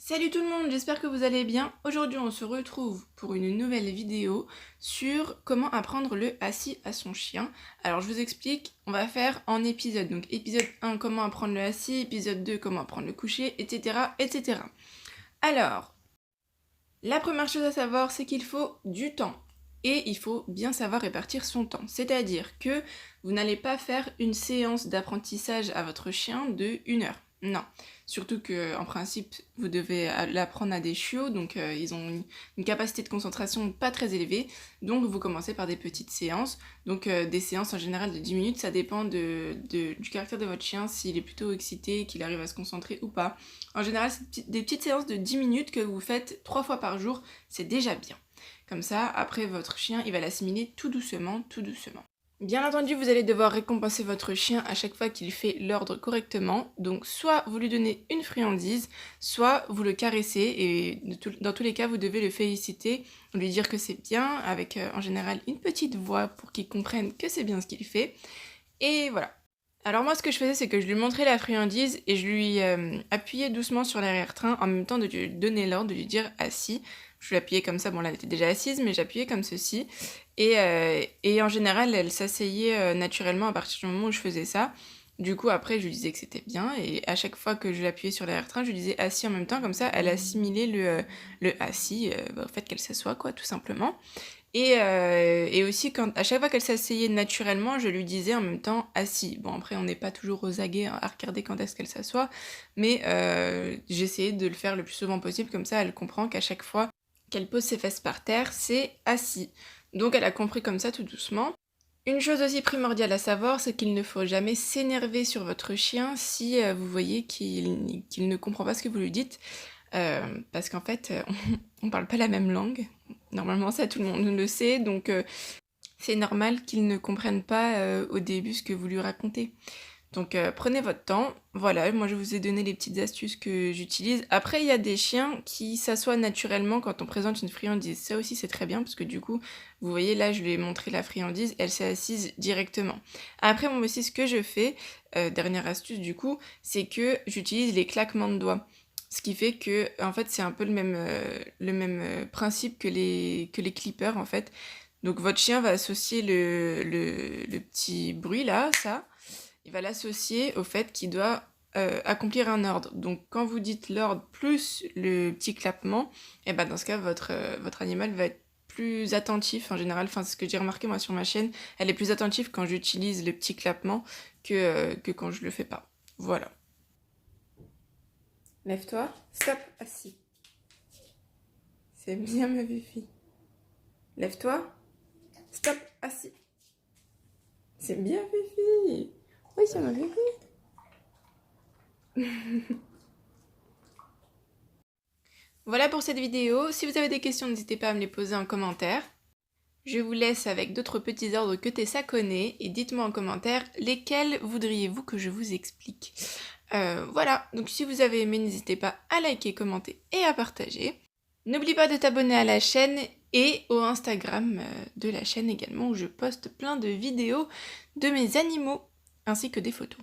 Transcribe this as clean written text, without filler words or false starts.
Salut tout le monde, j'espère que vous allez bien. Aujourd'hui on se retrouve pour une nouvelle vidéo sur comment apprendre le assis à son chien. Alors je vous explique, on va faire en épisode. Donc épisode 1 comment apprendre le assis, épisode 2 comment apprendre le coucher, etc. etc. Alors, la première chose à savoir c'est qu'il faut du temps. Et il faut bien savoir répartir son temps. C'est-à-dire que vous n'allez pas faire une séance d'apprentissage à votre chien de 1 heure. Non. Surtout que, en principe, vous devez l'apprendre à des chiots, donc ils ont une capacité de concentration pas très élevée. Donc vous commencez par des petites séances. Donc des séances en général de 10 minutes, ça dépend du caractère de votre chien, s'il est plutôt excité, qu'il arrive à se concentrer ou pas. En général, c'est des petites séances de 10 minutes que vous faites 3 fois par jour, c'est déjà bien. Comme ça, après, votre chien, il va l'assimiler tout doucement, tout doucement. Bien entendu, vous allez devoir récompenser votre chien à chaque fois qu'il fait l'ordre correctement. Donc, soit vous lui donnez une friandise, soit vous le caressez. Et dans tous les cas, vous devez le féliciter, lui dire que c'est bien, avec en général une petite voix pour qu'il comprenne que c'est bien ce qu'il fait. Et voilà. Alors moi, ce que je faisais, c'est que je lui montrais la friandise et je lui appuyais doucement sur l'arrière-train en même temps de lui donner l'ordre, de lui dire assis. Je lui appuyais comme ça, bon là elle était déjà assise, mais j'appuyais comme ceci. Et en général, elle s'asseyait naturellement à partir du moment où je faisais ça. Du coup, après, je lui disais que c'était bien, et à chaque fois que je l'appuyais sur l'arrière-train, je lui disais assis en même temps, comme ça, elle assimilait le assis, au fait qu'elle s'assoit, quoi, tout simplement. Et aussi, à chaque fois qu'elle s'asseyait naturellement, je lui disais en même temps assis. Bon, après, on n'est pas toujours aux aguets à regarder quand est-ce qu'elle s'assoit, mais j'essayais de le faire le plus souvent possible, comme ça, elle comprend qu'à chaque fois qu'elle pose ses fesses par terre, c'est assis. Donc, elle a compris comme ça tout doucement. Une chose aussi primordiale à savoir, c'est qu'il ne faut jamais s'énerver sur votre chien si vous voyez qu'il ne comprend pas ce que vous lui dites. Parce qu'en fait, on parle pas la même langue. Normalement, ça, tout le monde le sait, donc c'est normal qu'il ne comprenne pas au début ce que vous lui racontez. Donc prenez votre temps. Voilà, moi je vous ai donné les petites astuces que j'utilise. Après, il y a des chiens qui s'assoient naturellement quand on présente une friandise. Ça aussi, c'est très bien, parce que du coup, vous voyez, là, je lui ai montré la friandise, elle s'est assise directement. Après, moi aussi, ce que je fais, dernière astuce du coup, c'est que j'utilise les claquements de doigts. Ce qui fait que, en fait, c'est un peu le même principe que les clippers, en fait. Donc, votre chien va associer le petit bruit là, ça. Il va l'associer au fait qu'il doit accomplir un ordre. Donc, quand vous dites l'ordre plus le petit clappement, et ben dans ce cas, votre animal va être plus attentif en général. Enfin, c'est ce que j'ai remarqué moi sur ma chaîne. Elle est plus attentive quand j'utilise le petit clappement que quand je le fais pas. Voilà. Lève-toi, stop, assis. C'est bien ma Fifi. Lève-toi, stop, assis. C'est bien Fifi. Oui, c'est ma Fifi. Voilà pour cette vidéo. Si vous avez des questions, n'hésitez pas à me les poser en commentaire. Je vous laisse avec d'autres petits ordres que Tessa connaît et dites-moi en commentaire lesquels voudriez-vous que je vous explique. Voilà, donc si vous avez aimé, n'hésitez pas à liker, commenter et à partager. N'oublie pas de t'abonner à la chaîne et au Instagram de la chaîne également où je poste plein de vidéos de mes animaux ainsi que des photos.